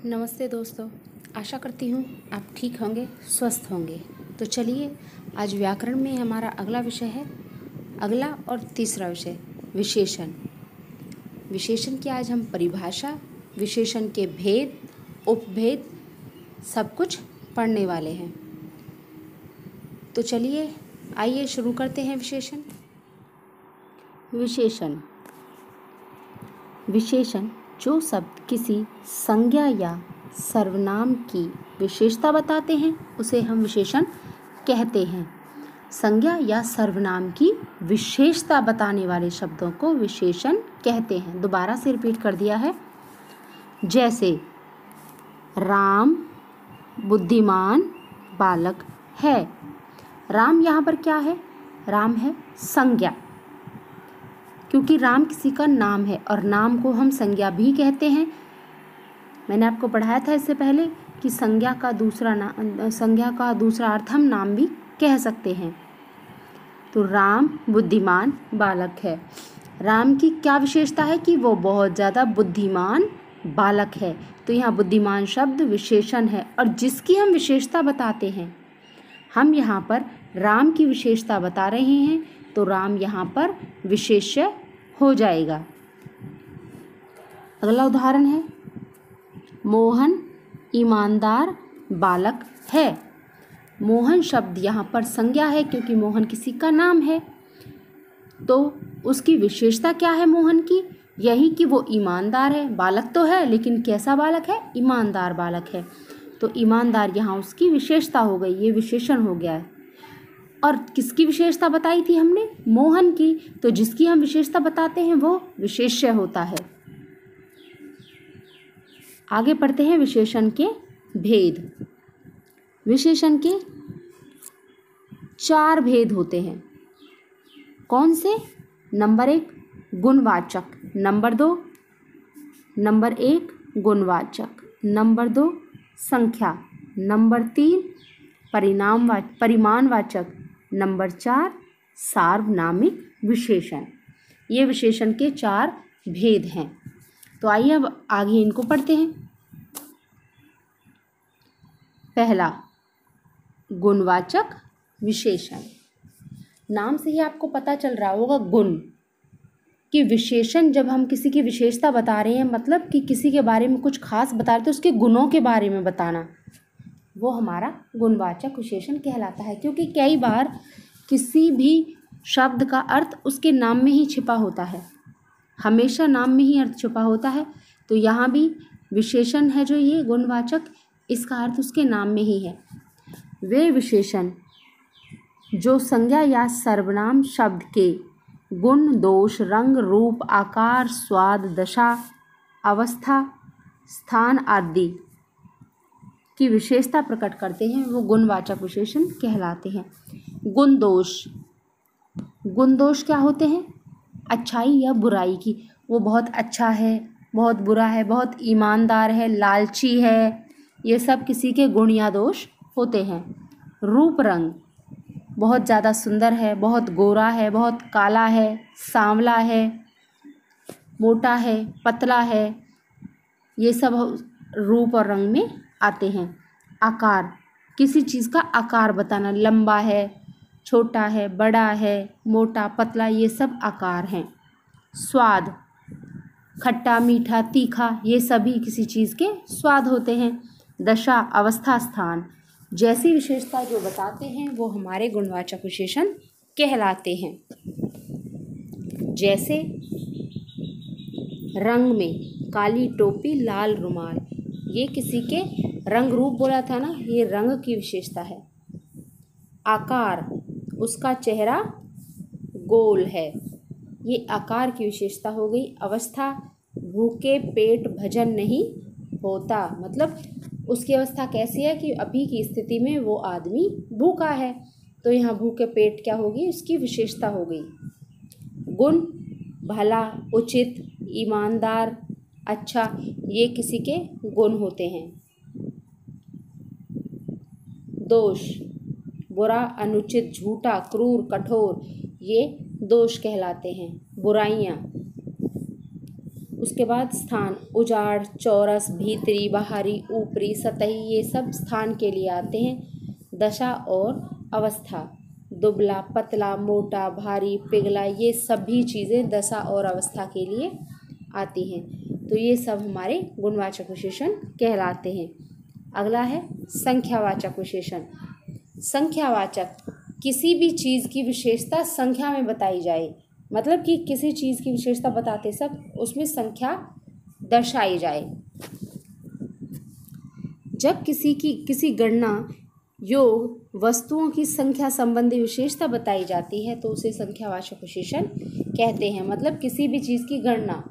नमस्ते दोस्तों, आशा करती हूँ आप ठीक होंगे, स्वस्थ होंगे। तो चलिए, आज व्याकरण में हमारा अगला विषय है, अगला और तीसरा विषय विशेषण। विशेषण की आज हम परिभाषा, विशेषण के भेद, उपभेद सब कुछ पढ़ने वाले हैं। तो चलिए, आइए शुरू करते हैं विशेषण। विशेषण जो शब्द किसी संज्ञा या सर्वनाम की विशेषता बताते हैं उसे हम विशेषण कहते हैं। संज्ञा या सर्वनाम की विशेषता बताने वाले शब्दों को विशेषण कहते हैं। दोबारा से रिपीट कर दिया है। जैसे राम बुद्धिमान बालक है। राम यहाँ पर क्या है? राम है संज्ञा, क्योंकि राम किसी का नाम है और नाम को हम संज्ञा भी कहते हैं। मैंने आपको पढ़ाया था इससे पहले कि संज्ञा का दूसरा अर्थ हम नाम भी कह सकते हैं। तो राम बुद्धिमान बालक है। राम की क्या विशेषता है कि वो बहुत ज़्यादा बुद्धिमान बालक है। तो यहाँ बुद्धिमान शब्द विशेषण है और जिसकी हम विशेषता बताते हैं, हम यहाँ पर राम की विशेषता बता रहे हैं, तो राम यहाँ पर विशेष्य हो जाएगा। अगला उदाहरण है, मोहन ईमानदार बालक है। मोहन शब्द यहाँ पर संज्ञा है क्योंकि मोहन किसी का नाम है। तो उसकी विशेषता क्या है मोहन की? यही कि वो ईमानदार है। बालक तो है लेकिन कैसा बालक है? ईमानदार बालक है। तो ईमानदार यहाँ उसकी विशेषता हो गई, ये विशेषण हो गया है। और किसकी विशेषता बताई थी हमने? मोहन की। तो जिसकी हम विशेषता बताते हैं वो विशेष्य होता है। आगे पढ़ते हैं विशेषण के भेद। विशेषण के 4 भेद होते हैं। कौन से? नंबर 1 गुणवाचक, नंबर 1 गुणवाचक, नंबर 2 संख्या, नंबर 3 परिमाणवाचक, नंबर 4 सार्वनामिक विशेषण। ये विशेषण के 4 भेद हैं। तो आइए अब आगे इनको पढ़ते हैं। पहला, गुणवाचक विशेषण। नाम से ही आपको पता चल रहा होगा गुण कि विशेषण, जब हम किसी की विशेषता बता रहे हैं, मतलब कि किसी के बारे में कुछ खास बता रहे हैं, तो उसके गुणों के बारे में बताना, वो हमारा गुणवाचक विशेषण कहलाता है। क्योंकि कई बार किसी भी शब्द का अर्थ उसके नाम में ही छिपा होता है, हमेशा नाम में ही अर्थ छुपा होता है। तो यहाँ भी विशेषण है जो ये गुणवाचक, इसका अर्थ उसके नाम में ही है। वे विशेषण जो संज्ञा या सर्वनाम शब्द के गुण, दोष, रंग, रूप, आकार, स्वाद, दशा, अवस्था, स्थान आदि की विशेषता प्रकट करते हैं, वो गुणवाचक विशेषण कहलाते हैं। गुण दोष क्या होते हैं? अच्छाई या बुराई की। वो बहुत अच्छा है, बहुत बुरा है, बहुत ईमानदार है, लालची है, ये सब किसी के गुण या दोष होते हैं। रूप रंग, बहुत ज़्यादा सुंदर है, बहुत गोरा है, बहुत काला है, सांवला है, मोटा है, पतला है, ये सब रूप और रंग में आते हैं। आकार, किसी चीज़ का आकार बताना, लंबा है, छोटा है, बड़ा है, मोटा, पतला, ये सब आकार हैं। स्वाद, खट्टा, मीठा, तीखा, ये सभी किसी चीज़ के स्वाद होते हैं। दशा, अवस्था, स्थान, जैसी विशेषता जो बताते हैं वो हमारे गुणवाचक विशेषण कहलाते हैं। जैसे रंग में काली टोपी, लाल रुमाल, ये किसी के रंग रूप बोला था ना, ये रंग की विशेषता है। आकार, उसका चेहरा गोल है, ये आकार की विशेषता हो गई। अवस्था, भूखे पेट भजन नहीं होता, मतलब उसकी अवस्था कैसी है कि अभी की स्थिति में वो आदमी भूखा है, तो यहाँ भूखे पेट क्या होगी? उसकी विशेषता हो गई। गुण, भला, उचित, ईमानदार, अच्छा, ये किसी के गुण होते हैं। दोष, बुरा, अनुचित, झूठा, क्रूर, कठोर, ये दोष कहलाते हैं। बुराइयाँ, उसके बाद स्थान, उजाड़, चौरस, भीतरी, बाहरी, ऊपरी, सतही, ये सब स्थान के लिए आते हैं। दशा और अवस्था, दुबला, पतला, मोटा, भारी, पिघला, ये सभी चीज़ें दशा और अवस्था के लिए आती हैं। तो ये सब हमारे गुणवाचक विशेषण कहलाते हैं। अगला है संख्यावाचक विशेषण। संख्यावाचक, किसी भी चीज़ की विशेषता संख्या में बताई जाए, मतलब कि किसी चीज़ की विशेषता बताते सब उसमें संख्या दर्शाई जाए। जब किसी गणना, योग, वस्तुओं की संख्या संबंधी विशेषता बताई जाती है तो उसे संख्यावाचक विशेषण कहते हैं। मतलब किसी भी चीज़ की गणना,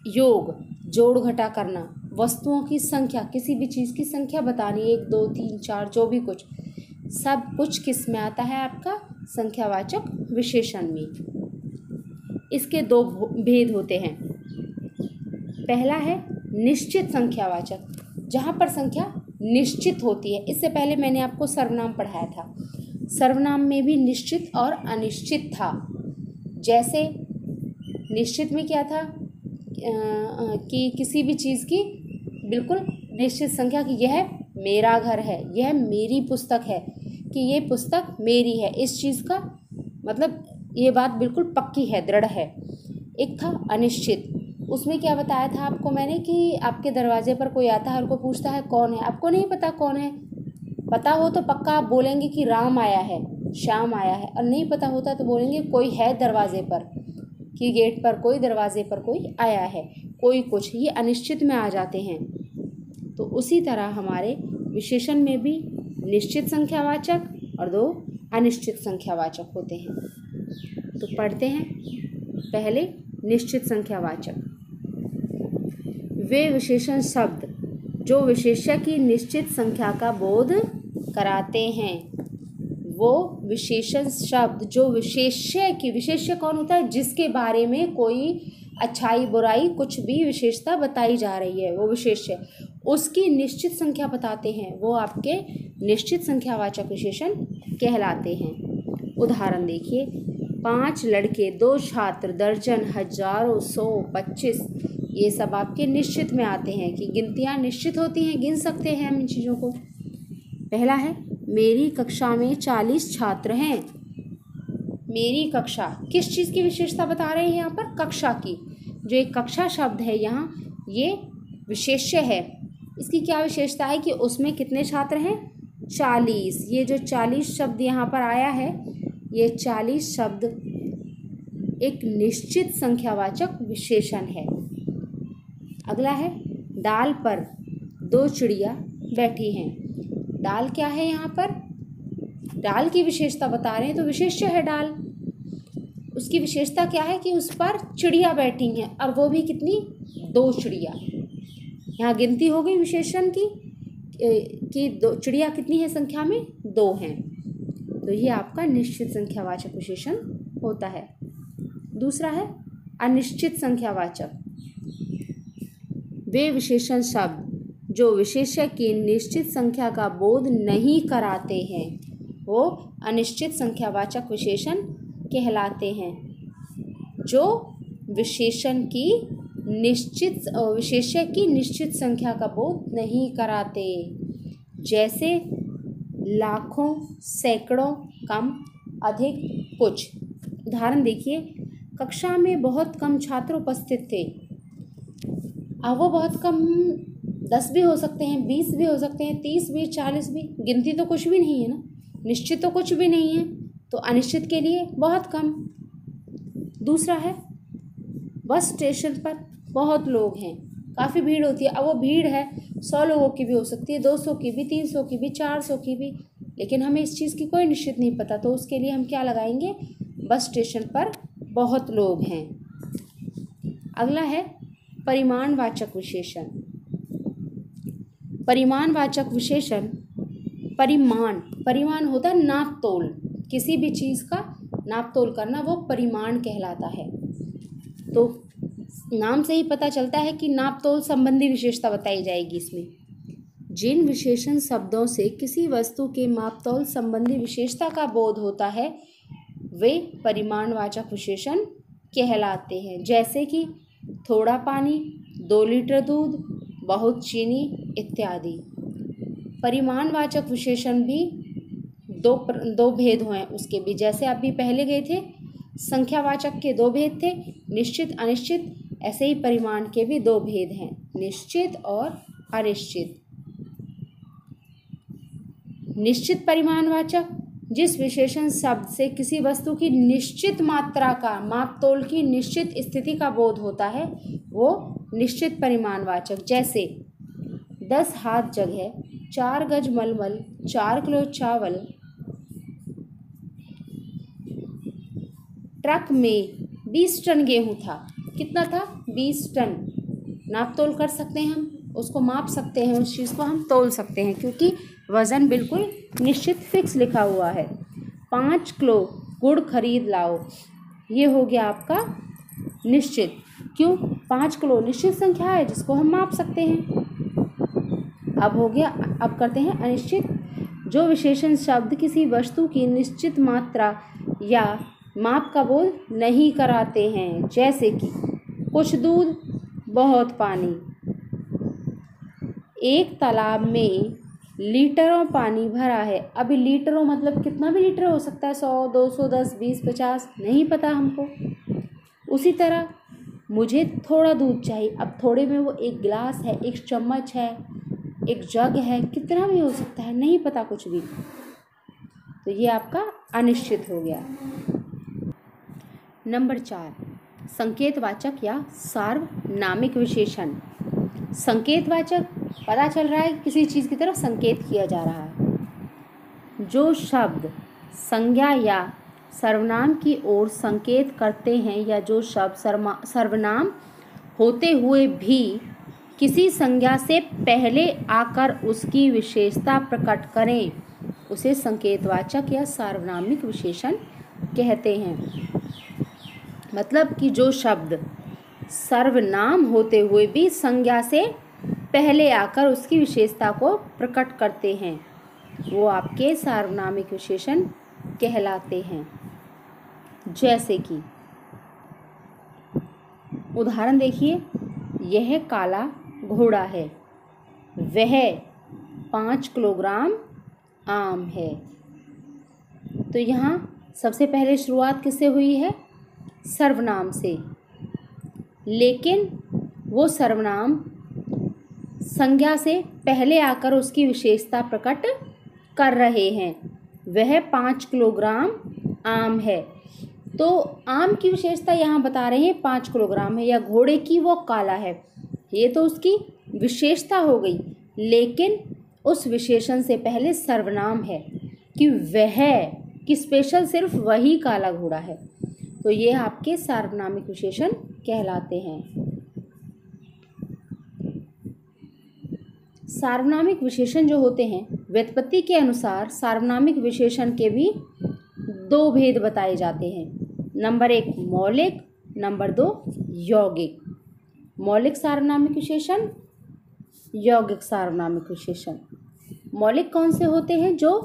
योग, जोड़ घटा करना, वस्तुओं की संख्या, किसी भी चीज़ की संख्या बतानी, 1 2 3 4 जो भी कुछ, सब कुछ किस में आता है? आपका संख्यावाचक विशेषण में। इसके दो भेद होते हैं। पहला है निश्चित संख्यावाचक, जहाँ पर संख्या निश्चित होती है। इससे पहले मैंने आपको सर्वनाम पढ़ाया था। सर्वनाम में भी निश्चित और अनिश्चित था। जैसे निश्चित में क्या था कि किसी भी चीज़ की बिल्कुल निश्चित संख्या, कि यह मेरा घर है, यह मेरी पुस्तक है, कि ये पुस्तक मेरी है, इस चीज़ का मतलब ये बात बिल्कुल पक्की है, दृढ़ है। एक था अनिश्चित, उसमें क्या बताया था आपको मैंने कि आपके दरवाजे पर कोई आता है और को पूछता है कौन है, आपको नहीं पता कौन है। पता हो तो पक्का आप बोलेंगे कि राम आया है, श्याम आया है, और नहीं पता होता तो बोलेंगे कोई है दरवाजे पर, कि गेट पर कोई, दरवाजे पर कोई आया है, कोई कुछ। ये अनिश्चित में आ जाते हैं। तो उसी तरह हमारे विशेषण में भी निश्चित संख्यावाचक और दो अनिश्चित संख्यावाचक होते हैं। तो पढ़ते हैं पहले निश्चित संख्यावाचक। वे विशेषण शब्द जो विशेष्य की निश्चित संख्या का बोध कराते हैं। वो विशेषण शब्द जो विशेष्य की, विशेष्य कौन होता है? जिसके बारे में कोई अच्छाई बुराई कुछ भी विशेषता बताई जा रही है, वो विशेष्य, उसकी निश्चित संख्या बताते हैं, वो आपके निश्चित संख्यावाचक विशेषण कहलाते हैं। उदाहरण देखिए, 5 लड़के, 2 छात्र, दर्जन, हजारों, 100, 25, ये सब आपके निश्चित में आते हैं कि गिनतियाँ निश्चित होती हैं, गिन सकते हैं हम इन चीज़ों को। पहला है मेरी कक्षा में 40 छात्र हैं। मेरी कक्षा किस चीज़ की विशेषता बता रहे हैं? यहाँ पर कक्षा की। जो एक कक्षा शब्द है यहाँ, ये विशेष्य है। इसकी क्या विशेषता है कि उसमें कितने छात्र हैं? 40। ये जो 40 शब्द यहाँ पर आया है, ये 40 शब्द एक निश्चित संख्यावाचक विशेषण है। अगला है डाल पर 2 चिड़िया बैठी हैं। डाल क्या है? यहाँ पर डाल की विशेषता बता रहे हैं, तो विशेष्य है डाल। उसकी विशेषता क्या है कि उस पर चिड़िया बैठी हैं, और वो भी कितनी? 2 चिड़िया। यहाँ गिनती हो गई विशेषण की कि 2 चिड़िया कितनी है संख्या में? 2 हैं। तो ये आपका निश्चित संख्यावाचक विशेषण होता है। दूसरा है अनिश्चित संख्यावाचक। वे विशेषण शब्द जो विशेष्य की निश्चित संख्या का बोध नहीं कराते हैं, वो अनिश्चित संख्यावाचक विशेषण कहलाते हैं। जो विशेषण की विशेष्य की निश्चित संख्या का बोध नहीं कराते, जैसे लाखों, सैकड़ों, कम, अधिक, कुछ। उदाहरण देखिए, कक्षा में बहुत कम छात्र उपस्थित थे। अब वो बहुत कम 10 भी हो सकते हैं, 20 भी हो सकते हैं, 30 भी, 40 भी, गिनती तो कुछ भी नहीं है ना, निश्चित तो कुछ भी नहीं है, तो अनिश्चित के लिए बहुत कम। दूसरा है बस स्टेशन पर बहुत लोग हैं, काफ़ी भीड़ होती है। अब वो भीड़ है 100 लोगों की भी हो सकती है, 200 की भी, 300 की भी, 400 की भी, लेकिन हमें इस चीज़ की कोई निश्चित नहीं पता, तो उसके लिए हम क्या लगाएंगे? बस स्टेशन पर बहुत लोग हैं। अगला है परिमाणवाचक विशेषण। परिमाणवाचक विशेषण, परिमाण होता है नाप तोल, किसी भी चीज़ का नाप तोल करना, वो परिमाण कहलाता है। तो नाम से ही पता चलता है कि नाप तोल संबंधी विशेषता बताई जाएगी इसमें। जिन विशेषण शब्दों से किसी वस्तु के माप तोल संबंधी विशेषता का बोध होता है, वे परिमाणवाचक विशेषण कहलाते हैं। जैसे कि थोड़ा पानी, 2 लीटर दूध, बहुत चीनी इत्यादि। परिमाणवाचक विशेषण भी दो भेद हुए उसके भी, जैसे अभी पहले गए थे संख्यावाचक के 2 भेद थे, निश्चित अनिश्चित, ऐसे ही परिमाण के भी 2 भेद हैं, निश्चित और अनिश्चित। निश्चित परिमाणवाचक, जिस विशेषण शब्द से किसी वस्तु की निश्चित मात्रा का, मापतोल की निश्चित स्थिति का बोध होता है, वो निश्चित परिमाणवाचक। जैसे 10 हाथ जगह 4 गज मलमल, 4 किलो चावल, ट्रक में 20 टन गेहूं था। कितना था? 20 टन। नाप तोल कर सकते हैं हम, उसको माप सकते हैं, उस चीज़ को हम तोल सकते हैं, क्योंकि वज़न बिल्कुल निश्चित फिक्स लिखा हुआ है। 5 किलो गुड़ खरीद लाओ, ये हो गया आपका निश्चित। क्यों? 5 किलो निश्चित संख्या है जिसको हम माप सकते हैं। अब हो गया, अब करते हैं अनिश्चित। जो विशेषण शब्द किसी वस्तु की निश्चित मात्रा या माप का बोध नहीं कराते हैं, जैसे कि कुछ दूध, बहुत पानी। एक तालाब में लीटरों पानी भरा है। अभी लीटरों मतलब कितना भी लीटर हो सकता है, 100, 200, 10, 20, 50, नहीं पता हमको। उसी तरह मुझे थोड़ा दूध चाहिए। अब थोड़े में वो 1 गिलास है, 1 चम्मच है, 1 जग है, कितना भी हो सकता है, नहीं पता कुछ भी। तो ये आपका अनिश्चित हो गया। नंबर 4, संकेतवाचक या सार्वनामिक विशेषण। संकेतवाचक, पता चल रहा है किसी चीज़ की तरफ संकेत किया जा रहा है। जो शब्द संज्ञा या सर्वनाम की ओर संकेत करते हैं, या जो शब्द सर्वनाम होते हुए भी किसी संज्ञा से पहले आकर उसकी विशेषता प्रकट करें, उसे संकेतवाचक या सार्वनामिक विशेषण कहते हैं। मतलब कि जो शब्द सर्वनाम होते हुए भी संज्ञा से पहले आकर उसकी विशेषता को प्रकट करते हैं, वो आपके सार्वनामिक विशेषण कहलाते हैं। जैसे कि उदाहरण देखिए, यह काला घोड़ा है, वह 5 किलोग्राम आम है। तो यहाँ सबसे पहले शुरुआत किससे हुई है? सर्वनाम से, लेकिन वो सर्वनाम संज्ञा से पहले आकर उसकी विशेषता प्रकट कर रहे हैं। वह 5 किलोग्राम आम है, तो आम की विशेषता यहाँ बता रहे हैं 5 किलोग्राम है, या घोड़े की वो काला है, ये तो उसकी विशेषता हो गई। लेकिन उस विशेषण से पहले सर्वनाम है कि वह, कि स्पेशल सिर्फ वही काला घोड़ा है, तो ये आपके सार्वनामिक विशेषण कहलाते हैं। सार्वनामिक विशेषण जो होते हैं, व्युत्पत्ति के अनुसार सार्वनामिक विशेषण के भी 2 भेद बताए जाते हैं। नंबर 1 मौलिक, नंबर 2 यौगिक। मौलिक सार्वनामिक विशेषण, यौगिक सार्वनामिक विशेषण। मौलिक कौन से होते हैं? जो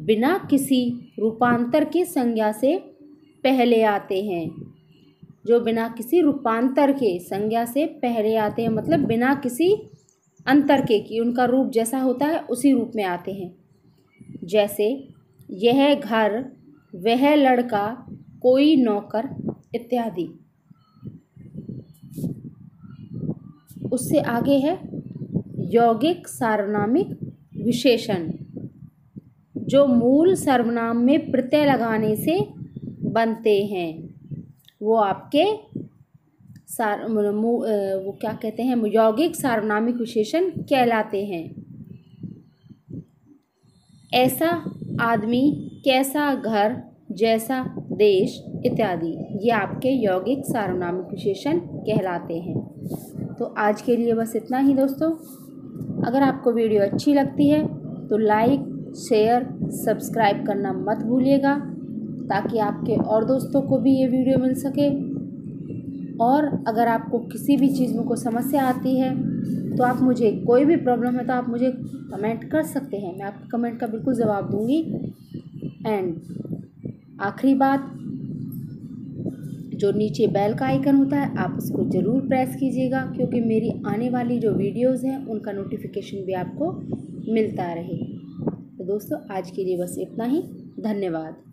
बिना किसी रूपांतर की संज्ञा से पहले आते हैं। जो बिना किसी रूपांतर के संज्ञा से पहले आते हैं, मतलब बिना किसी अंतर के, कि उनका रूप जैसा होता है उसी रूप में आते हैं। जैसे यह घर, वह लड़का, कोई नौकर इत्यादि। उससे आगे है यौगिक सार्वनामिक विशेषण, जो मूल सर्वनाम में प्रत्यय लगाने से बनते हैं। वो आपके वो क्या कहते हैं, यौगिक सार्वनामिक विशेषण कहलाते हैं। ऐसा आदमी, कैसा घर, जैसा देश इत्यादि, ये आपके यौगिक सार्वनामिक विशेषण कहलाते हैं। तो आज के लिए बस इतना ही दोस्तों। अगर आपको वीडियो अच्छी लगती है तो लाइक, शेयर, सब्सक्राइब करना मत भूलिएगा, ताकि आपके और दोस्तों को भी ये वीडियो मिल सके। और अगर आपको किसी भी चीज़ में कोई समस्या आती है तो आप मुझे, कोई भी प्रॉब्लम है तो आप मुझे कमेंट कर सकते हैं, मैं आपके कमेंट का बिल्कुल जवाब दूंगी। एंड आखिरी बात, जो नीचे बेल का आइकन होता है आप उसको ज़रूर प्रेस कीजिएगा, क्योंकि मेरी आने वाली जो वीडियोज़ हैं उनका नोटिफिकेशन भी आपको मिलता रहे। तो दोस्तों आज के लिए बस इतना ही। धन्यवाद।